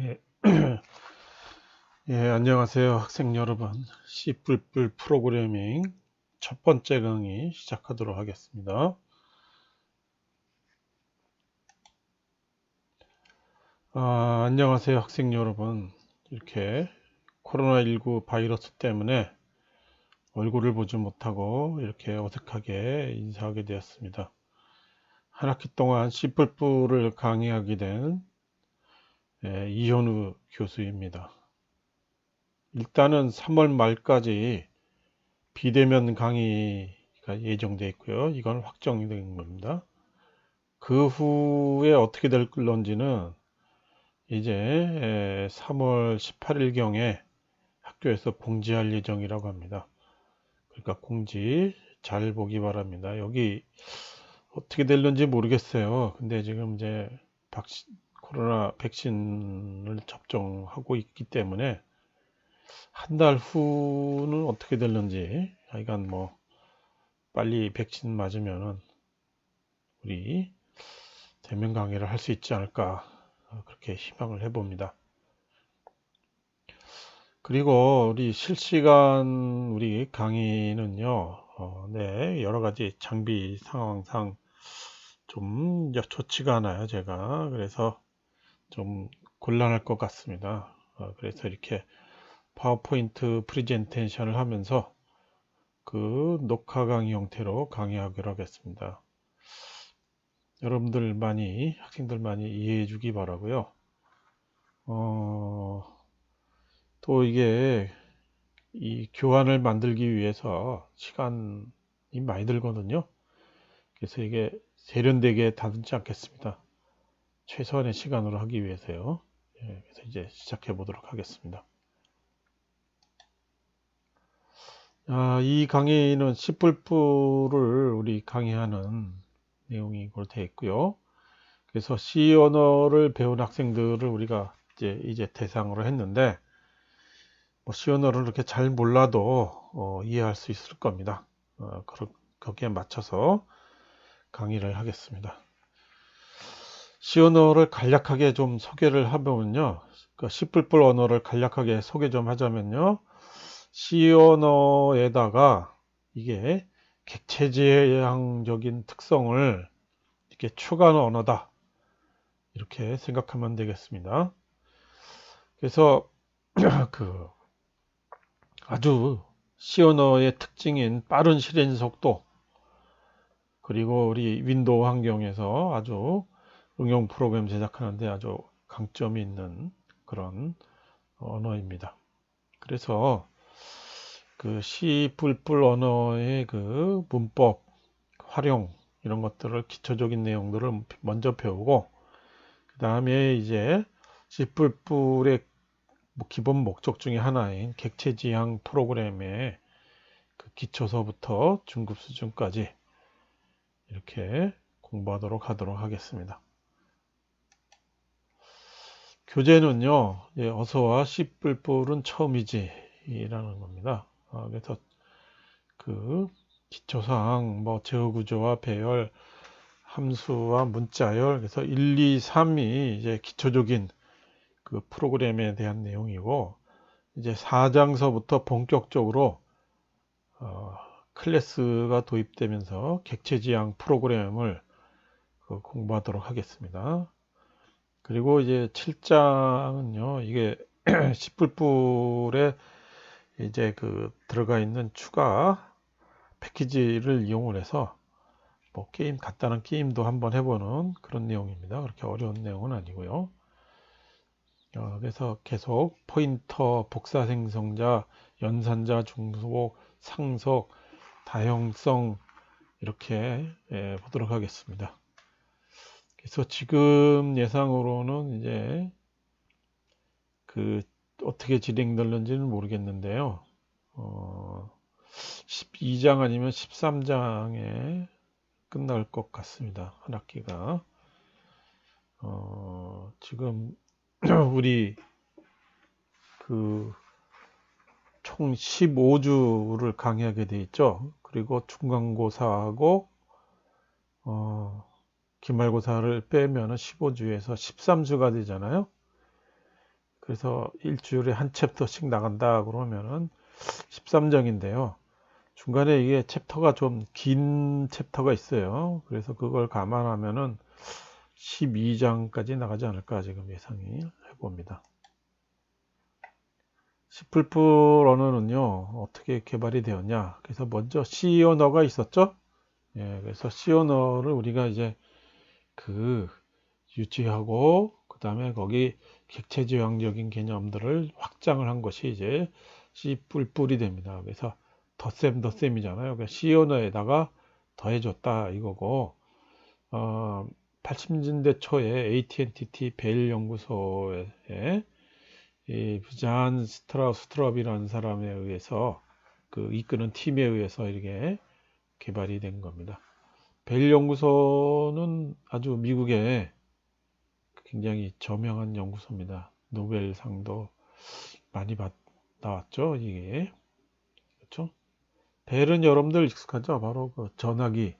예, 예, 안녕하세요, 학생 여러분. C++ 프로그래밍 첫 번째 강의 시작하도록 하겠습니다. 안녕하세요, 학생 여러분. 이렇게 코로나19 바이러스 때문에 얼굴을 보지 못하고 이렇게 어색하게 인사하게 되었습니다. 한 학기 동안 C++를 강의하게 된 이현우 교수입니다. 일단은 3월 말까지 비대면 강의가 예정되어 있고요. 이건 확정된 겁니다. 그 후에 어떻게 될 건지는 이제 3월 18일경에 학교에서 공지할 예정이라고 합니다. 그러니까 공지 잘 보기 바랍니다. 여기 어떻게 될는지 모르겠어요. 근데 지금 이제 코로나 백신을 접종하고 있기 때문에 한 달 후는 어떻게 될는지, 하여간 뭐 빨리 백신 맞으면은 우리 대면 강의를 할 수 있지 않을까, 그렇게 희망을 해봅니다. 그리고 우리 실시간 우리 강의는요, 네, 여러 가지 장비 상황상 좀 좋지가 않아요, 제가. 그래서 좀 곤란할 것 같습니다. 그래서 이렇게 파워포인트 프레젠테이션을 하면서 그 녹화 강의 형태로 강의하기로 하겠습니다. 여러분들 많이, 학생들 많이 이해해 주기 바라고요. 또 이게 이 교환을 만들기 위해서 시간이 많이 들거든요. 그래서 이게 세련되게 다듬지 않겠습니다. 최소한의 시간으로 하기 위해서요. 예, 그래서 이제 시작해 보도록 하겠습니다. 이 강의는 C++를 우리 강의하는 내용이 이걸 되어 있고요. 그래서 C 언어를 배운 학생들을 우리가 이제 대상으로 했는데, 뭐 C 언어를 이렇게 잘 몰라도 이해할 수 있을 겁니다. 거기에 맞춰서 강의를 하겠습니다. C 언어를 간략하게 좀 소개를 하면요. 그 C++ 언어를 간략하게 소개 좀 하자면요. C 언어에다가 이게 객체지향적인 특성을 이렇게 추가하는 언어다, 이렇게 생각하면 되겠습니다. 그래서 그 아주 C 언어의 특징인 빠른 실행 속도, 그리고 우리 윈도우 환경에서 아주 응용 프로그램 제작하는데 아주 강점이 있는 그런 언어입니다. 그래서 그 C++ 언어의 그 문법, 활용, 이런 것들을 기초적인 내용들을 먼저 배우고, 그 다음에 이제 C++의 기본 목적 중에 하나인 객체지향 프로그램의 그 기초서부터 중급 수준까지 이렇게 공부하도록 하겠습니다. 교재는요, 어서와 C++은 처음이지 라는 겁니다. 그래서 그 기초사항, 뭐 제어 구조와 배열, 함수와 문자열, 그래서 1, 2, 3이 이제 기초적인 그 프로그램에 대한 내용이고, 이제 4장서부터 본격적으로 클래스가 도입되면서 객체지향 프로그램을 공부하도록 하겠습니다. 그리고 이제 7장은요, 이게 C++에 이제 그 들어가 있는 추가 패키지를 이용을 해서 뭐 간단한 게임도 한번 해보는 그런 내용입니다. 그렇게 어려운 내용은 아니고요. 그래서 계속 포인터, 복사 생성자, 연산자, 중복, 상속, 다형성, 이렇게 보도록 하겠습니다. 그래서 지금 예상으로는 이제 그 어떻게 진행될는지는 모르겠는데요. 12장 아니면 13장에 끝날 것 같습니다. 한 학기가. 지금 우리 그 총 15주를 강의하게 돼 있죠. 그리고 중간고사하고 기말고사를 빼면 15주에서 13주가 되잖아요. 그래서 일주일에 한 챕터씩 나간다 그러면은 13장인데요. 중간에 이게 챕터가 좀 긴 챕터가 있어요. 그래서 그걸 감안하면은 12장까지 나가지 않을까 지금 예상이 해봅니다. C++ 언어는요, 어떻게 개발이 되었냐. 그래서 먼저 C 언어가 있었죠. 예, 그래서 C 언어를 우리가 이제 그 유치하고, 그 다음에 거기 객체지향적인 개념들을 확장을 한 것이 이제 C++이 됩니다. 그래서 덧셈이잖아요. 그러니까 C 언어에다가 더해줬다 이거고, 80년대 초에 AT&T 벨 연구소에 이 부잔 스트럽이라는 사람에 의해서 그 이끄는 팀에 의해서 이렇게 개발이 된 겁니다. 벨 연구소는 아주 미국의 굉장히 저명한 연구소입니다. 노벨상도 많이 받아왔죠, 이게. 그렇죠? 벨은 여러분들 익숙하죠? 바로 그 전화기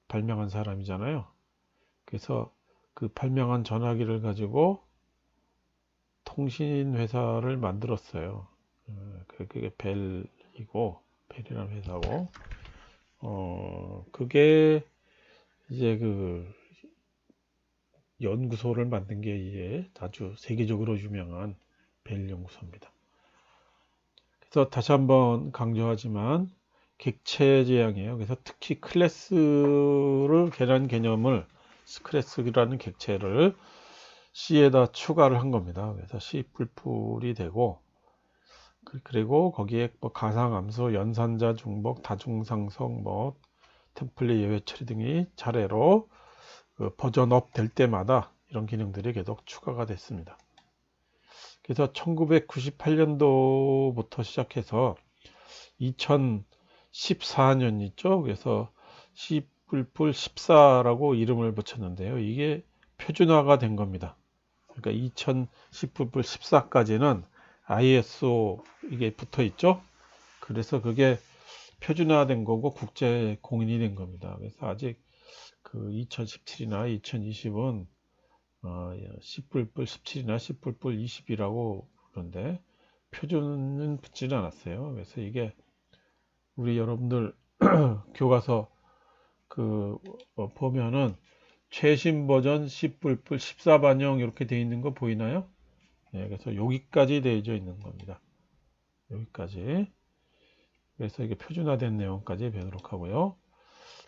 발명한 사람이잖아요. 그래서 그 발명한 전화기를 가지고 통신 회사를 만들었어요. 그게 벨이고, 벨이라는 회사고, 그게 이제 그 연구소를 만든 게 이제 아주 세계적으로 유명한 벨 연구소입니다. 그래서 다시 한번 강조하지만 객체 지향이에요. 그래서 특히 클래스를 계란 개념을 클래스라는 객체를 C에다 추가를 한 겁니다. 그래서 C++이 되고, 그리고 거기에 뭐 가상함수, 연산자 중복, 다중상성, 뭐 템플릿 예외 처리 등이 차례로 그 버전업 될 때마다 이런 기능들이 계속 추가가 됐습니다. 그래서 1998년도부터 시작해서 2014년 있죠. 그래서 C++14라고 이름을 붙였는데요. 이게 표준화가 된 겁니다. 그러니까 2010+14까지는 ISO 이게 붙어 있죠. 그래서 그게 표준화된 거고 국제 공인이 된 겁니다. 그래서 아직 그 2017이나 2020은 C++17이나 C++20이라고 그런데 표준은 붙지는 않았어요. 그래서 이게 우리 여러분들 교과서 그 보면은 최신 버전 C++14 반영 이렇게 되어 있는 거 보이나요? 네, 그래서 여기까지 되어져 있는 겁니다. 여기까지. 그래서 이게 표준화된 내용까지 배우도록 하고요.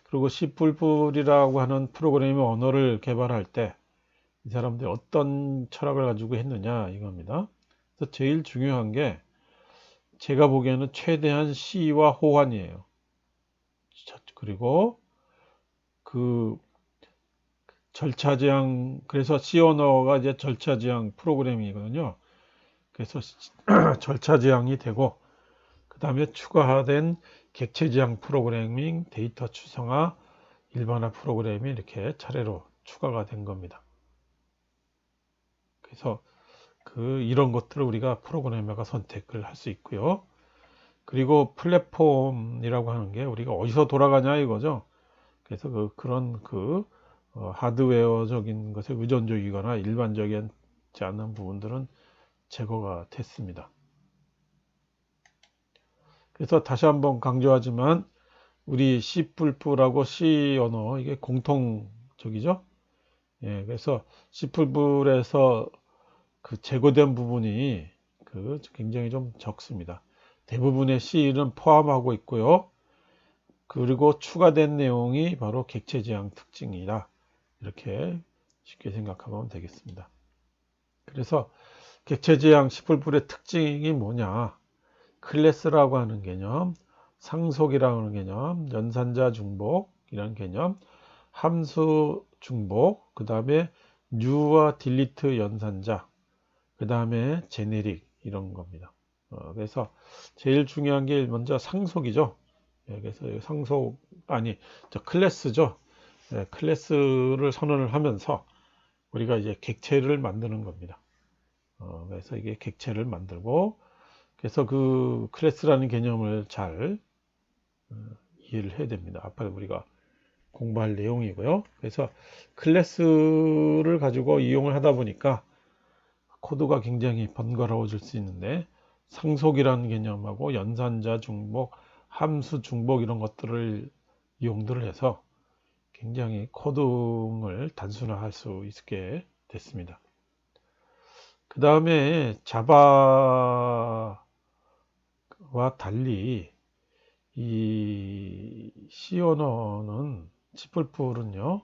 그리고 C++이라고 하는 프로그래밍 언어를 개발할 때 이 사람들이 어떤 철학을 가지고 했느냐 이겁니다. 그래서 제일 중요한 게 제가 보기에는 최대한 C와 호환이에요. 그리고 그 절차 지향, 그래서 C 언어가 이제 절차 지향 프로그래밍이거든요. 그래서 절차 지향이 되고, 그 다음에 추가된 객체 지향 프로그래밍, 데이터 추성화, 일반화 프로그래밍이 이렇게 차례로 추가가 된 겁니다. 그래서 이런 것들을 우리가 프로그래머가 선택을 할 수 있고요. 그리고 플랫폼이라고 하는 게 우리가 어디서 돌아가냐 이거죠. 그래서 그런 하드웨어적인 것에 의존적이거나 일반적이지 않은 부분들은 제거가 됐습니다. 그래서 다시 한번 강조하지만 우리 C++하고 C 언어 이게 공통적이죠. 예, 그래서 C++에서 그 제거된 부분이 굉장히 좀 적습니다. 대부분의 C는 포함하고 있고요. 그리고 추가된 내용이 바로 객체 지향 특징이다. 이렇게 쉽게 생각하면 되겠습니다. 그래서 객체 지향 C++의 특징이 뭐냐? 클래스라고 하는 개념, 상속이라고 하는 개념, 연산자 중복이라는 개념, 함수 중복, 그 다음에 new와 delete 연산자, 그 다음에 제네릭 이런 겁니다. 그래서 제일 중요한 게 먼저 상속이죠. 예, 그래서 클래스죠. 예, 클래스를 선언을 하면서 우리가 이제 객체를 만드는 겁니다. 그래서 이게 객체를 만들고, 그래서 그 클래스라는 개념을 잘 이해를 해야 됩니다. 앞으로 우리가 공부할 내용이고요. 그래서 클래스를 가지고 이용을 하다 보니까 코드가 굉장히 번거로워질 수 있는데 상속이라는 개념하고 연산자 중복, 함수 중복 이런 것들을 이용들을 해서 굉장히 코딩을 단순화할 수 있게 됐습니다. 그 다음에 자바와 달리 이 C 언어는 C++은요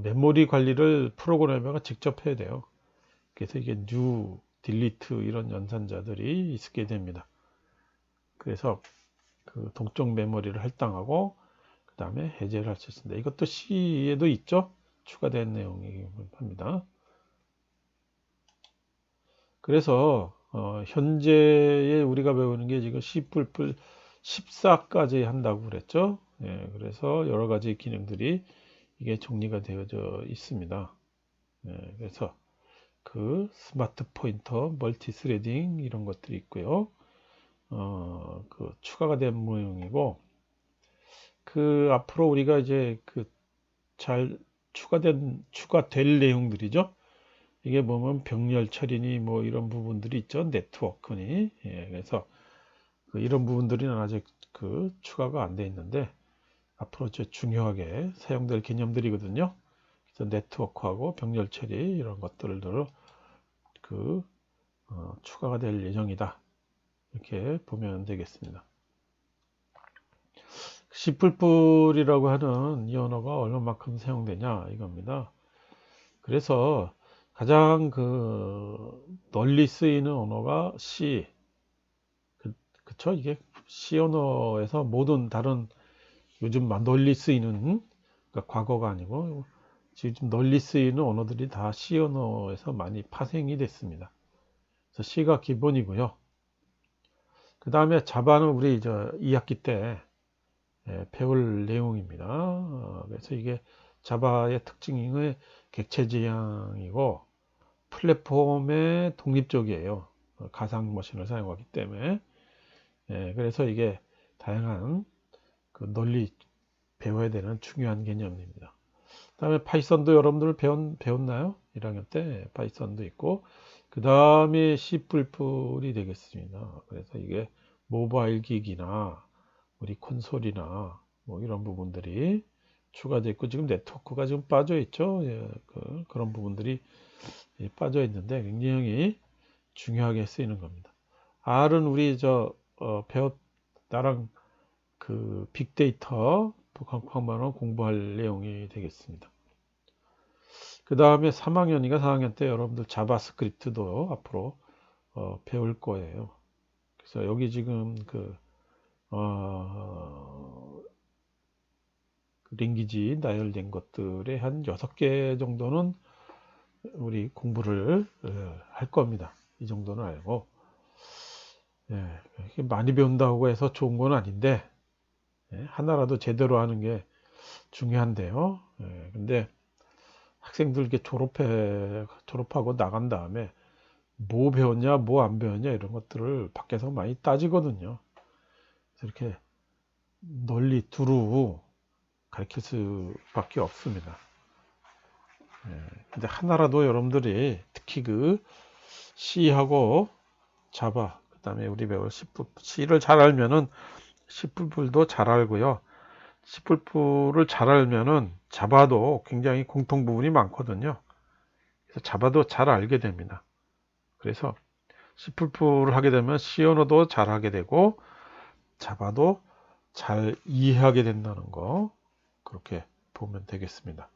메모리 관리를 프로그래머가 직접 해야 돼요. 그래서 이게 new, delete 이런 연산자들이 있게 됩니다. 그래서 그 동적 메모리를 할당하고 그 다음에 해제를 할 수 있습니다. 이것도 C에도 있죠. 추가된 내용입니다. 그래서 현재에 우리가 배우는 게 지금 C++ 14까지 한다고 그랬죠. 예, 그래서 여러 가지 기능들이 이게 정리가 되어져 있습니다. 예, 그래서 그 스마트 포인터, 멀티 스레딩 이런 것들이 있고요. 그 추가가 된 모형이고 그 앞으로 우리가 이제 그 잘 추가될 내용들이죠. 이게 보면 병렬 처리니 뭐 이런 부분들이 있죠. 네트워크니. 예, 그래서 그 이런 부분들은 아직 그 추가가 안 돼 있는데 앞으로 중요하게 사용될 개념들이거든요. 그래서 네트워크하고 병렬 처리 이런 것들로 그 추가가 될 예정이다. 이렇게 보면 되겠습니다. C++이라고 하는 이 언어가 얼마만큼 사용되냐 이겁니다. 그래서 가장 그 널리 쓰이는 언어가 C, 그쵸? 이게 C 언어에서 모든 다른 요즘 널리 쓰이는 그러니까 과거가 아니고 지금 널리 쓰이는 언어들이 다 C 언어에서 많이 파생이 됐습니다. 그래서 C가 기본이고요. 그 다음에 자바는 우리 2학기 때 배울 내용입니다. 그래서 이게 자바의 특징이 객체 지향이고 플랫폼의 독립적이에요. 가상 머신을 사용하기 때문에. 그래서 이게 다양한 그 널리 배워야 되는 중요한 개념입니다. 그 다음에 파이썬도 여러분들 배웠나요? 1학년 때 파이썬도 있고 그 다음에 C++ 되겠습니다. 그래서 이게 모바일 기기나 우리 콘솔이나 뭐 이런 부분들이 추가되어 있고 지금 네트워크가 지금 빠져 있죠. 예, 그런 부분들이 빠져 있는데 굉장히 중요하게 쓰이는 겁니다. R은 우리 나랑 그 빅데이터 북한방만 공부할 내용이 되겠습니다. 그 다음에 3학년이가 4학년 때 여러분들 자바스크립트도 앞으로 배울 거예요. 그래서 여기 지금 랭귀지 나열된 것들의 한 6개 정도는 우리 공부를 할 겁니다. 이 정도는 알고 많이 배운다고 해서 좋은 건 아닌데 하나라도 제대로 하는 게 중요한데요. 근데 학생들 이렇게 졸업하고 나간 다음에 뭐 배웠냐, 뭐 안 배웠냐 이런 것들을 밖에서 많이 따지거든요. 그래서 이렇게 널리 두루 가르칠 수밖에 없습니다. 근데 하나라도 여러분들이 특히 그 C하고 자바, 그 다음에 우리 배울 C를 잘 알면은 C++도 잘 알고요. C++를 잘 알면은 자바도 굉장히 공통 부분이 많거든요. 그래서 자바도 잘 알게 됩니다. 그래서 C++를 하게 되면 C 언어도 잘 하게 되고 자바도 잘 이해하게 된다는 거 그렇게 보면 되겠습니다.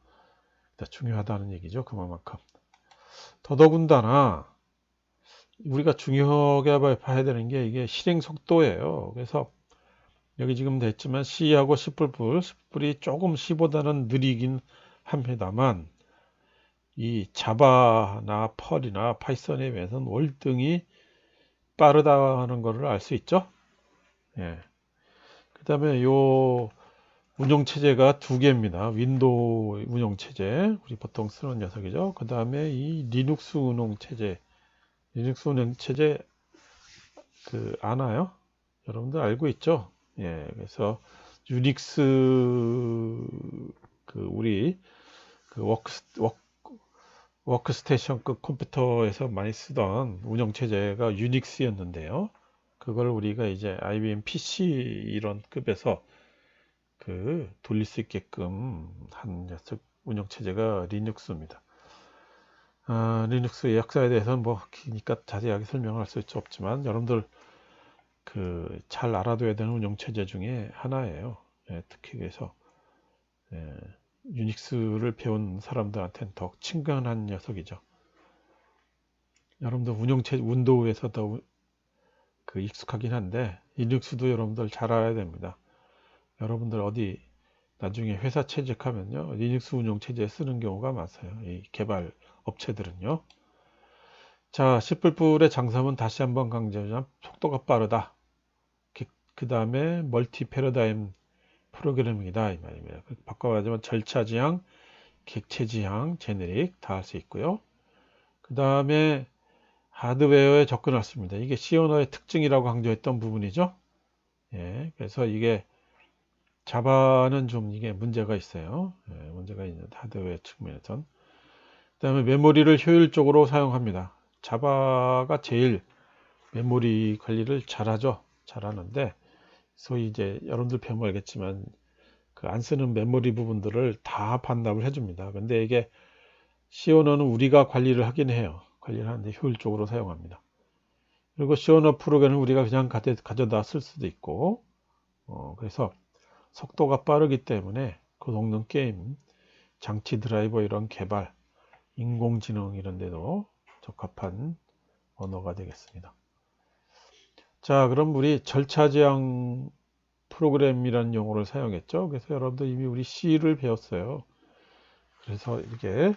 중요하다는 얘기죠. 그만큼. 더더군다나 우리가 중요하게 봐야 되는 게 이게 실행 속도예요. 그래서 여기 지금 됐지만 C하고 C++이 조금 C보다는 느리긴 합니다만 이 자바나 펄이나 파이썬에 비해서는 월등히 빠르다는 것을 알 수 있죠. 그 다음에 요 운영체제가 두 개입니다. 윈도우 운영체제, 우리 보통 쓰는 녀석이죠. 그 다음에 이 리눅스 운영체제, 아나요? 여러분들 알고 있죠? 그래서 유닉스 우리 워크 워크스테이션급 컴퓨터에서 많이 쓰던 운영체제가 유닉스였는데요. 그걸 우리가 이제 IBM PC 이런 급에서 돌릴 수 있게끔 한 녀석 운영체제가 리눅스입니다. 리눅스의 역사에 대해서는 뭐 기니까 자세하게 설명할 수 없지만 여러분들 잘 알아둬야 되는 운영체제 중에 하나예요. 예, 특히 그래서 예, 유닉스를 배운 사람들한테는 더욱 친근한 녀석이죠. 여러분들 운영체제 윈도우에서 더 익숙하긴 한데 리눅스도 여러분들 잘 알아야 됩니다. 여러분들 어디 나중에 회사 취직하면요 리눅스 운영체제 쓰는 경우가 많아요. 이 개발 업체들은요. 자, C++의 장점은 다시 한번 강조하자면 속도가 빠르다. 그 다음에 멀티 패러다임 프로그래밍이다 이 말입니다. 바꿔가지고 절차 지향, 객체 지향, 제네릭 다 할 수 있고요. 그 다음에 하드웨어에 접근할 수 있습니다. 이게 C 언어의 특징이라고 강조했던 부분이죠. 예, 그래서 이게 자바는 좀 이게 문제가 있어요. 예, 문제가 있는 하드웨어 측면에선. 그 다음에 메모리를 효율적으로 사용합니다. 자바가 제일 메모리 관리를 잘하죠. 잘하는데 소위 이제 여러분들 배우면 알겠지만 안 쓰는 메모리 부분들을 다 반납을 해줍니다. 근데 이게 C 언어는 우리가 관리를 하긴 해요. 관리를 하는데 효율적으로 사용합니다. 그리고 C 언어 프로그램은 우리가 그냥 가져다 쓸 수도 있고 그래서 속도가 빠르기 때문에 고성능 게임, 장치 드라이버 이런 개발, 인공지능 이런 데도 적합한 언어가 되겠습니다. 자, 그럼 우리 절차 지향 프로그램이라는 용어를 사용했죠. 그래서 여러분들 이미 우리 C를 배웠어요. 그래서 이게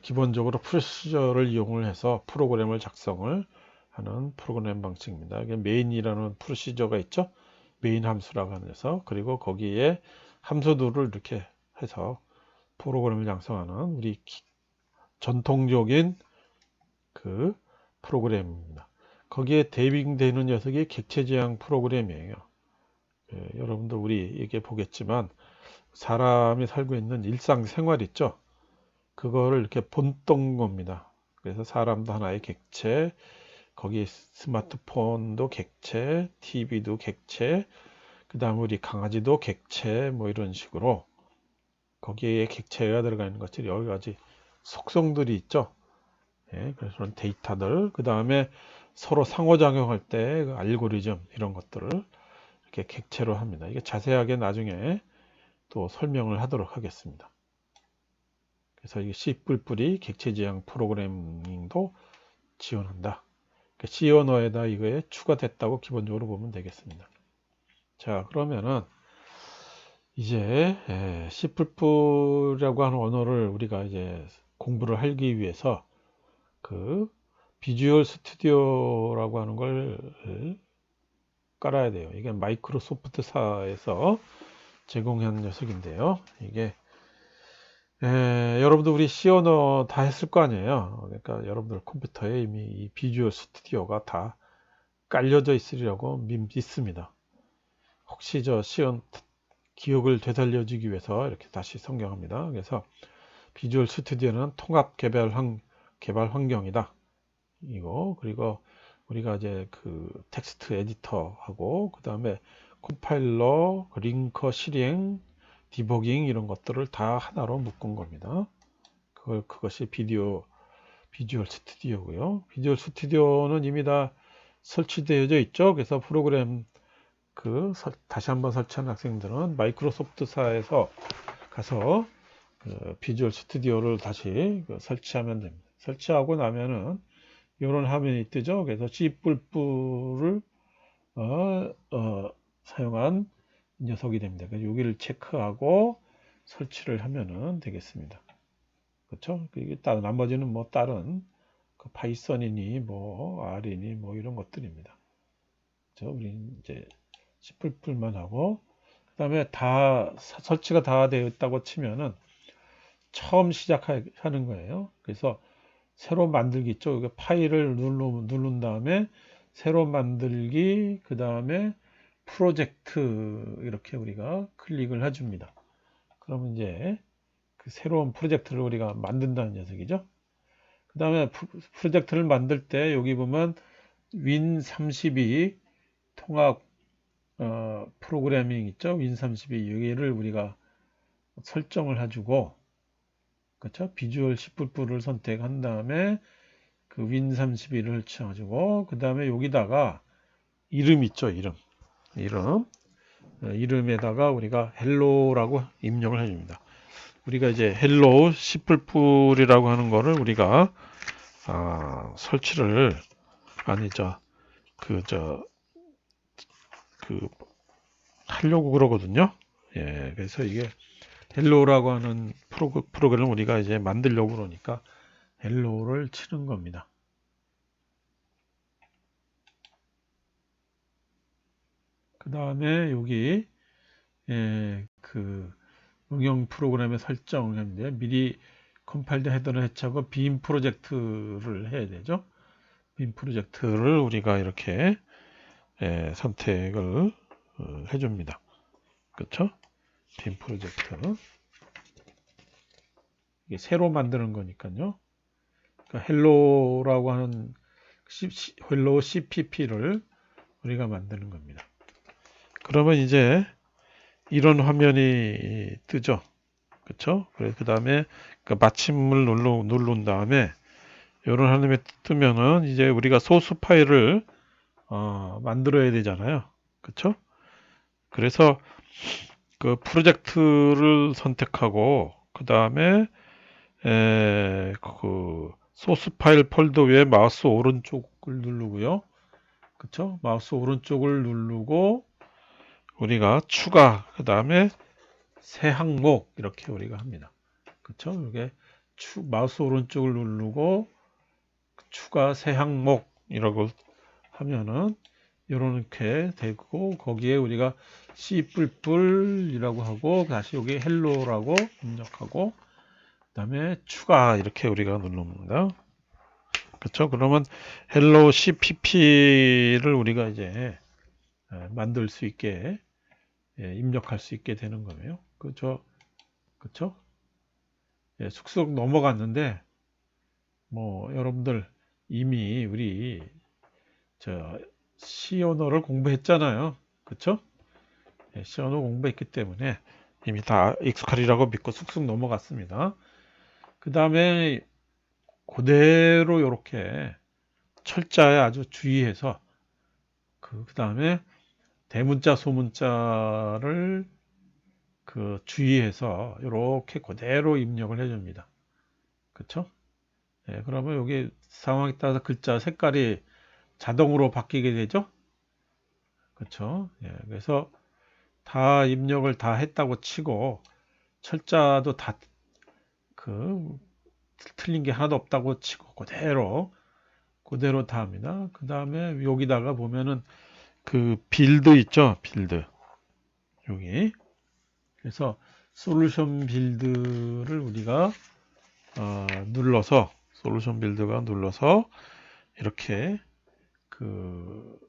기본적으로 프로시저를 이용을 해서 프로그램을 작성을 하는 프로그램 방식입니다. 이게 메인이라는 프로시저가 있죠. 메인 함수라고 하면서 그리고 거기에 함수들을 이렇게 해서 프로그램을 작성하는 우리 전통적인 프로그램입니다. 거기에 대응되는 녀석이 객체 지향 프로그램이에요. 여러분들 우리 이게 보겠지만 사람이 살고 있는 일상생활 있죠. 그거를 이렇게 본뜬 겁니다. 그래서 사람도 하나의 객체, 거기 스마트폰도 객체, TV도 객체, 그 다음에 우리 강아지도 객체, 뭐 이런 식으로 거기에 객체가 들어가 있는 것들이 여러 가지 속성들이 있죠. 예, 그래서 그런 데이터들, 그 다음에 서로 상호작용할 때 그 알고리즘 이런 것들을 이렇게 객체로 합니다. 이게 자세하게 나중에 또 설명을 하도록 하겠습니다. 그래서 이게 C++ 객체 지향 프로그래밍도 지원한다. C 언어에다 이거에 추가됐다고 기본적으로 보면 되겠습니다. 자, 그러면은 이제 C++라고 하는 언어를 우리가 이제 공부를 하기 위해서 비주얼 스튜디오라고 하는 걸 깔아야 돼요. 이게 마이크로소프트사에서 제공한 녀석인데요. 이게 여러분들 우리 C 언어 다 했을 거 아니에요. 그러니까 여러분들 컴퓨터에 이미 이 비주얼 스튜디오가 다 깔려져 있으리라고 믿습니다. 혹시 저 C 언어 기억을 되살려주기 위해서 이렇게 다시 성경합니다. 그래서 비주얼 스튜디오는 통합 개발 환경이다. 이거 그리고 우리가 이제 텍스트 에디터하고 그 다음에 컴파일러, 링커 실행, 디버깅 이런 것들을 다 하나로 묶은 겁니다. 그것이 비주얼 스튜디오고요. 비주얼 스튜디오는 이미 다 설치되어져 있죠. 그래서 프로그램 다시 한번 설치한 학생들은 마이크로소프트사에서 가서 비주얼 스튜디오를 다시 설치하면 됩니다. 설치하고 나면은 이런 화면이 뜨죠. 그래서 C++를 사용한 녀석이 됩니다. 그래서 여기를 체크하고 설치를 하면은 되겠습니다. 그렇죠? 이게 나머지는 뭐 다른 파이썬이니 뭐 R이니 뭐 이런 것들입니다. 그렇죠? 우리 이제 C++만 하고 그다음에 다 설치가 다 되어 있다고 치면은 처음 시작하는 거예요. 그래서 새로 만들기 있죠. 이게 파일을 누른 다음에 새로 만들기, 그 다음에 프로젝트 이렇게 우리가 클릭을 해줍니다. 그러면 이제 새로운 프로젝트를 우리가 만든다는 녀석이죠. 그 다음에 프로젝트를 만들 때 여기 보면 윈32 통합 프로그래밍 있죠? 윈32 여기를 우리가 설정을 해주고, 그렇죠? 비주얼 10불을 선택한 다음에 그 윈32를 쳐가지고 그 다음에 여기다가 이름 있죠? 이름에다가 우리가 헬로라고 입력을 해줍니다. 우리가 이제 헬로 10불이라고 하는 거를 우리가 설치를 아니죠. 하려고 그러거든요. 예, 그래서 이게 헬로라고 하는 프로그램을 우리가 이제 만들려고 그러니까 헬로를 치는 겁니다. 그 다음에 여기 그 응용 프로그램의 설정을 했는데 미리 컴파일드 헤더를 해체하고 빔 프로젝트를 해야 되죠. 빔 프로젝트를 우리가 이렇게 선택을 해줍니다. 그렇죠? 빔 프로젝트 이게 새로 만드는 거니까요. 그러니까 헬로라고 하는 헬로 CPP를 우리가 만드는 겁니다. 그러면 이제 이런 화면이 뜨죠. 그렇죠? 그 다음에 그 마침을 누른 다음에 이런 화면이 뜨면은 이제 우리가 소스 파일을 만들어야 되잖아요. 그렇죠? 그래서 그 프로젝트를 선택하고 그 다음에 그 소스 파일 폴더 위에 마우스 오른쪽을 누르고요. 그쵸? 마우스 오른쪽을 누르고 우리가 추가 그 다음에 새 항목 이렇게 우리가 합니다. 그쵸? 이게 마우스 오른쪽을 누르고 추가 새 항목이라고 하면은 이렇게 되고 거기에 우리가 C++이라고 하고 다시 여기 헬로라고 입력하고 그 다음에 추가 이렇게 우리가 누릅니다. 그렇죠? 그러면 헬로 CPP를 우리가 이제 만들 수 있게 입력할 수 있게 되는 거예요. 그렇죠? 그렇죠? 예, 쑥쑥 넘어갔는데 뭐 여러분들 이미 우리 저 C 언어를 공부했잖아요. 그렇죠? 예, C 언어 공부했기 때문에 이미 다 익숙하리라고 믿고 쑥쑥 넘어갔습니다. 그 다음에 그대로 이렇게 철자에 아주 주의해서 그 다음에 대문자 소문자를 그 주의해서 이렇게 그대로 입력을 해줍니다. 그렇죠? 예, 그러면 여기 상황에 따라서 글자 색깔이 자동으로 바뀌게 되죠? 그렇죠? 예, 그래서 다 입력을 다 했다고 치고 철자도 다 그 틀린 게 하나도 없다고 치고 그대로 다 합니다. 그 다음에 여기다가 보면은 그 빌드 있죠? 빌드 여기 그래서 솔루션 빌드를 우리가 눌러서 솔루션 빌드가 눌러서 이렇게 그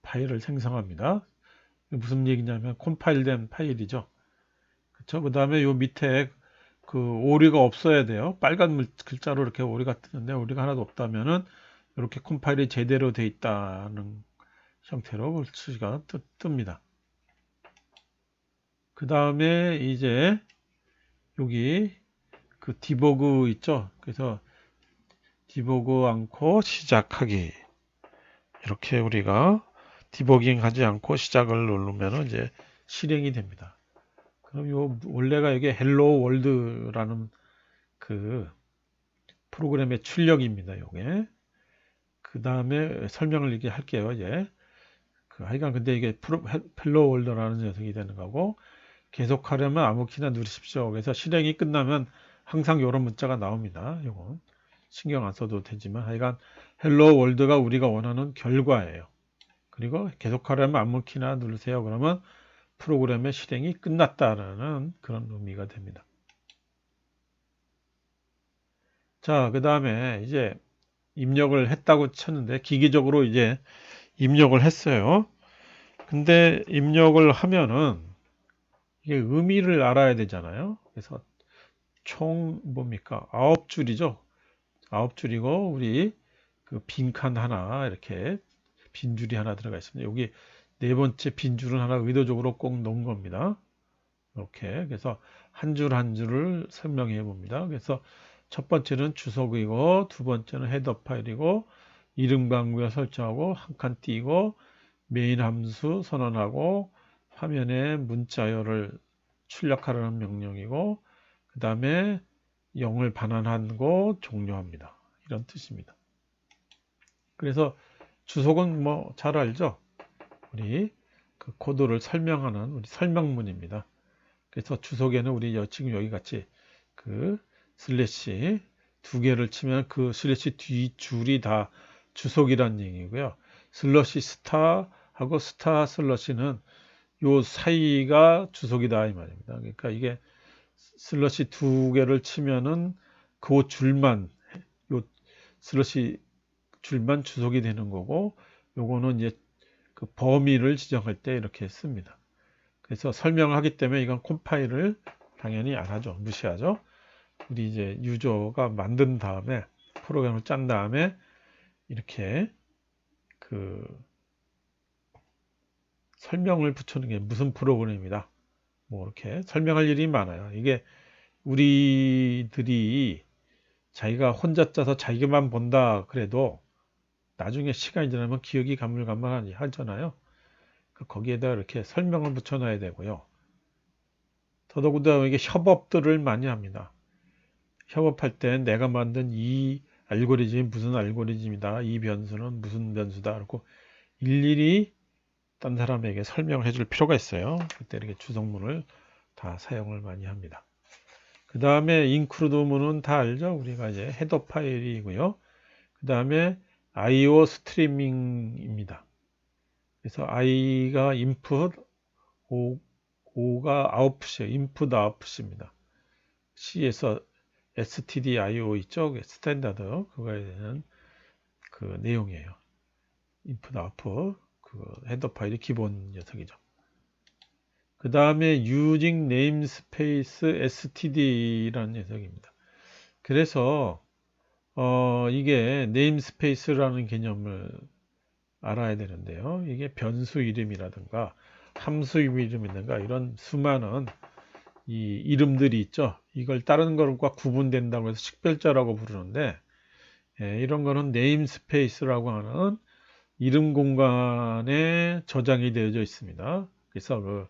파일을 생성합니다. 무슨 얘기냐면 컴파일된 파일이죠. 그렇죠? 그 다음에 요 밑에 그 오류가 없어야 돼요. 빨간 글자로 이렇게 오류가 뜨는데 오류가 하나도 없다면은 이렇게 컴파일이 제대로 돼 있다는 형태로 글씨가 뜹니다. 그 다음에 이제 여기 그 디버그 있죠. 그래서 디버그 않고 시작하기 이렇게 우리가 디버깅 하지 않고 시작을 누르면 이제 실행이 됩니다. 그럼 요 원래가 이게 헬로 월드라는 그 프로그램의 출력입니다. 요게 그 다음에 설명을 이렇게 할게요. 이제 하여간 근데 이게 헬로 월드라는 녀석이 되는 거고 계속하려면 아무 키나 누르십시오. 그래서 실행이 끝나면 항상 이런 문자가 나옵니다. 요건 신경 안 써도 되지만 하여간 헬로 월드가 우리가 원하는 결과예요. 그리고 계속하려면 아무 키나 누르세요. 그러면 프로그램의 실행이 끝났다라는 그런 의미가 됩니다. 자, 그 다음에 이제 입력을 했다고 쳤는데 기계적으로 이제 입력을 했어요. 근데 입력을 하면은 이게 의미를 알아야 되잖아요. 그래서 총 뭡니까? 9줄이죠. 9줄이고 우리 그 빈칸 하나 이렇게 빈줄이 하나 들어가 있습니다. 여기 네 번째 빈줄은 하나 의도적으로 꼭 넣은 겁니다. 이렇게 그래서 한 줄 한 줄을 설명해 봅니다. 그래서 첫 번째는 주소이고 두 번째는 헤더 파일이고 이름 방구에 설정하고 한 칸 띄고 메인 함수 선언하고 화면에 문자열을 출력하라는 명령이고 그 다음에 0을 반환하고 종료합니다. 이런 뜻입니다. 그래서 주소는 뭐 잘 알죠? 우리 그 코드를 설명하는 우리 설명문입니다. 그래서 주소에는 우리 지금 여기 같이 그 슬래시 두 개를 치면 그 슬래시 뒤 줄이 다 주소이란 얘기고요. 슬러시 스타하고 스타 슬러시는 요 사이가 주소이다 이 말입니다. 그러니까 이게 슬러시 두 개를 치면은 그 줄만 요 슬러시 줄만 주소이 되는 거고 요거는 이제 그 범위를 지정할 때 이렇게 씁니다. 그래서 설명을 하기 때문에 이건 컴파일을 당연히 안 하죠. 무시하죠. 우리 이제 유저가 만든 다음에 프로그램을 짠 다음에 이렇게 그 설명을 붙여놓은 게 무슨 프로그램이다. 뭐 이렇게 설명할 일이 많아요. 이게 우리들이 자기가 혼자 짜서 자기만 본다 그래도 나중에 시간이 지나면 기억이 가물가물하니 하잖아요. 거기에다 이렇게 설명을 붙여놔야 되고요. 더더군다나 이게 협업들을 많이 합니다. 협업할 때 내가 만든 이 알고리즘이 무슨 알고리즘이다. 이 변수는 무슨 변수다. 그리고 일일이 딴 사람에게 설명을 해줄 필요가 있어요. 그때 이렇게 주성문을 다 사용을 많이 합니다. 그 다음에 include문은 다 알죠? 우리가 이제 헤더 파일이고요. 그 다음에 IO 스트리밍입니다. 그래서 I가 input, O가 output이에요. input, output입니다. C에서 stdio 있죠? 스탠다드 그거에 대한 그 내용이에요. input, output 그 헤더 파일이 기본 녀석이죠. 그 다음에 using namespace std라는 녀석입니다. 그래서 이게 namespace라는 개념을 알아야 되는데요. 이게 변수 이름이라든가 함수 이름이라든가 이런 수많은 이 이름들이 있죠. 이걸 다른 것과 구분된다고 해서 식별자라고 부르는데 이런 거는 네임스페이스라고 하는 이름 공간에 저장이 되어져 있습니다. 그래서 그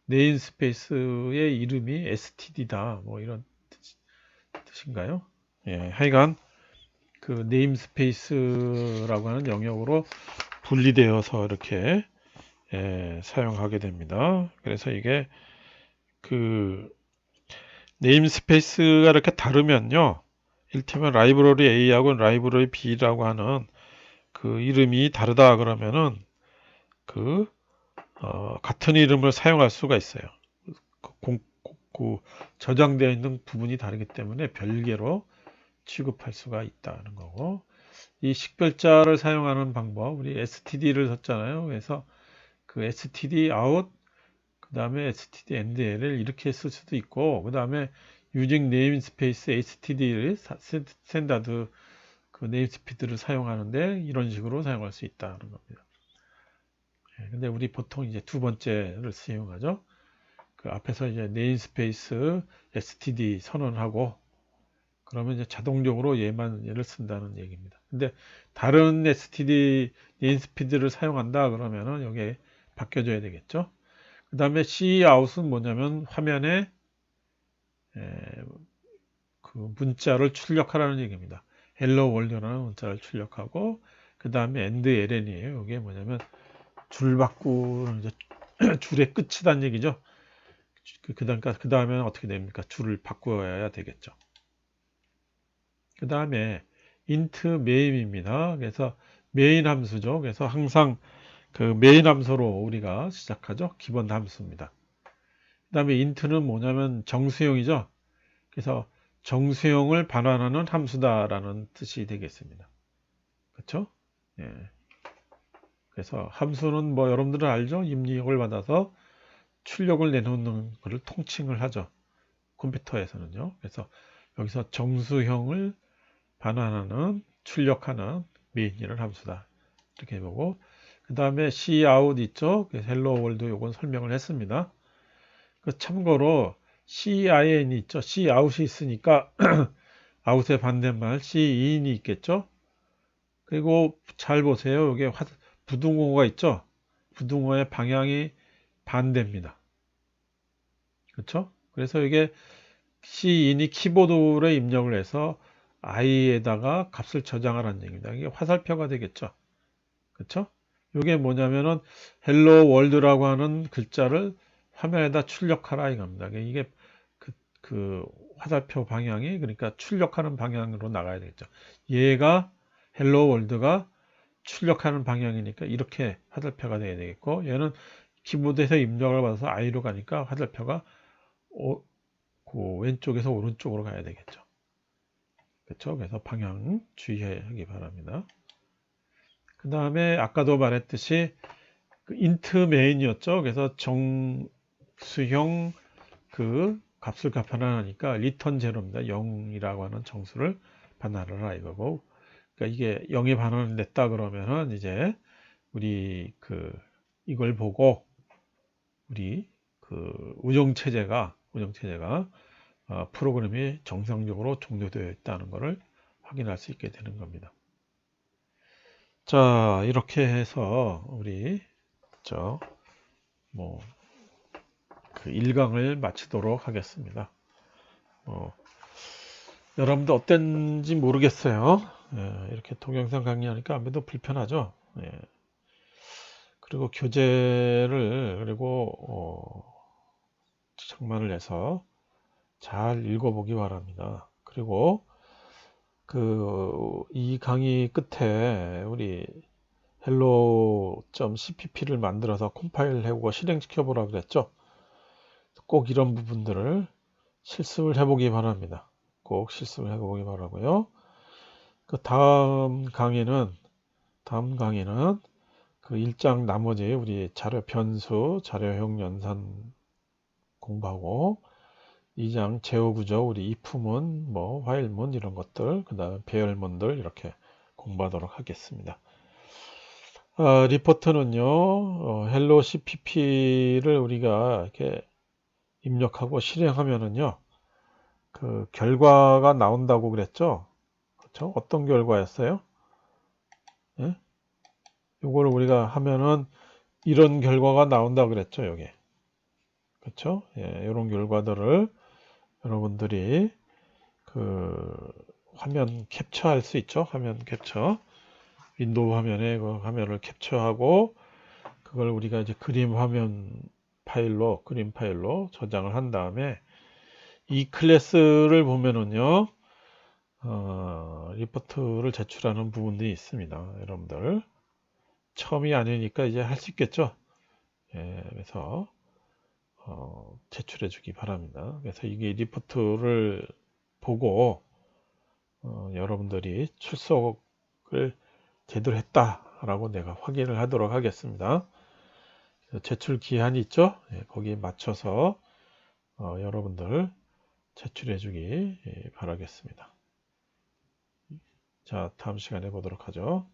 네임스페이스의 이름이 std다 뭐 이런 뜻인가요? 하여간 그 네임스페이스라고 하는 영역으로 분리되어서 이렇게 사용하게 됩니다. 그래서 이게 그 네임스페이스가 이렇게 다르면요. 일테면 라이브러리 A하고 라이브러리 B라고 하는 그 이름이 다르다 그러면은 그 같은 이름을 사용할 수가 있어요. 그 저장되어 있는 부분이 다르기 때문에 별개로 취급할 수가 있다는 거고 이 식별자를 사용하는 방법 우리 std를 썼잖아요. 그래서 그 std out 그 다음에 std end를 이렇게 쓸 수도 있고 그 다음에 using namespace std를 스탠다드 그 네임스피드를 사용하는데 이런 식으로 사용할 수 있다는 겁니다. 근데 우리 보통 이제 두 번째를 사용하죠. 그 앞에서 이제 네임스페이스 std 선언하고 그러면 이제 자동적으로 얘를 쓴다는 얘기입니다. 근데 다른 std 네임스피드를 사용한다 그러면은 여기에 바뀌어줘야 되겠죠. 그 다음에 cout은 뭐냐면 화면에 그 문자를 출력하라는 얘기입니다. hello world라는 문자를 출력하고 그 다음에 end ln이에요. 이게 뭐냐면 줄 바꾸는 줄의 끝이란 얘기죠. 그 다음에 어떻게 됩니까? 줄을 바꿔야 되겠죠. 그 다음에 int main입니다. 그래서 메인 함수죠. 그래서 항상 그 메인 함수로 우리가 시작하죠. 기본 함수입니다. 그 다음에 int는 뭐냐면 정수형이죠. 그래서 정수형을 반환하는 함수다라는 뜻이 되겠습니다. 그렇죠? 예. 그래서 함수는 뭐 여러분들은 알죠? 입력을 받아서 출력을 내놓는 것을 통칭을 하죠. 컴퓨터에서는요. 그래서 여기서 정수형을 반환하는, 출력하는 메인 일을 함수다. 이렇게 보고, 그 다음에 cout 있죠? hello world 요건 설명을 했습니다. 그 참고로 cin 있죠? cout이 있으니까 out의 반대말 cin이 있겠죠? 그리고 잘 보세요. 이게 부등호가 있죠? 부등호의 방향이 반대입니다. 그렇죠? 그래서 이게 cin이 키보드로 입력을 해서 i에다가 값을 저장하라는 얘기입니다. 이게 화살표가 되겠죠? 그렇죠? 이게 뭐냐면은 헬로 월드라고 하는 글자를 화면에다 출력하라 이겁니다. 이게 그 화살표 방향이 그러니까 출력하는 방향으로 나가야 되겠죠. 얘가 헬로 월드가 출력하는 방향이니까 이렇게 화살표가 돼야 되겠고, 얘는 키보드에서 입력을 받아서 I로 가니까 화살표가 그 왼쪽에서 오른쪽으로 가야 되겠죠. 그렇죠? 그래서 방향 주의하기 바랍니다. 그 다음에 아까도 말했듯이 그 int main이었죠. 그래서 정수형 그 값을 반환하니까 return 제로입니다. 0이라고 하는 정수를 반환하라 이거고, 그러니까 이게 0이 반환이 됐다 그러면은 이제 우리 이걸 보고 우리 운영체제가 프로그램이 정상적으로 종료되어 있다는 것을 확인할 수 있게 되는 겁니다. 자, 이렇게 해서 우리 뭐 1강을 마치도록 하겠습니다. 여러분들 어땠는지 모르겠어요. 이렇게 동영상 강의하니까 아무래도 불편하죠. 그리고 교재를 그리고 장만을 해서 잘 읽어보기 바랍니다. 그리고 이 강의 끝에 우리 hello.cpp를 만들어서 컴파일 해보고 실행시켜 보라 그랬죠. 꼭 이런 부분들을 실습을 해보기 바랍니다. 꼭 실습을 해보기 바라고요. 다음 강의는 그 1장 나머지 우리 자료 변수, 자료형 연산 공부하고 2장 제어 구조, 우리 if문, while문 이런 것들, 그 다음 배열문들 이렇게 공부하도록 하겠습니다. 리포트는요, hello cpp를 우리가 이렇게 입력하고 실행하면은요, 그 결과가 나온다고 그랬죠? 그렇죠? 어떤 결과였어요? 예? 요걸 우리가 하면은 이런 결과가 나온다고 그랬죠, 여기. 그렇죠? 예, 이런 결과들을 여러분들이 화면 캡처할 수 있죠? 화면 캡처. 윈도우 화면에 그 화면을 캡처하고 그걸 우리가 이제 그림 파일로 저장을 한 다음에 이 클래스를 보면은요, 리포트를 제출하는 부분들이 있습니다. 여러분들. 처음이 아니니까 이제 할 수 있겠죠? 예, 그래서, 제출해 주기 바랍니다. 그래서 이게 리포트를 보고, 여러분들이 출석을 제대로 했다라고 내가 확인을 하도록 하겠습니다. 제출 기한이 있죠? 예, 거기에 맞춰서, 여러분들 제출해 주기 바라겠습니다. 자, 다음 시간에 보도록 하죠.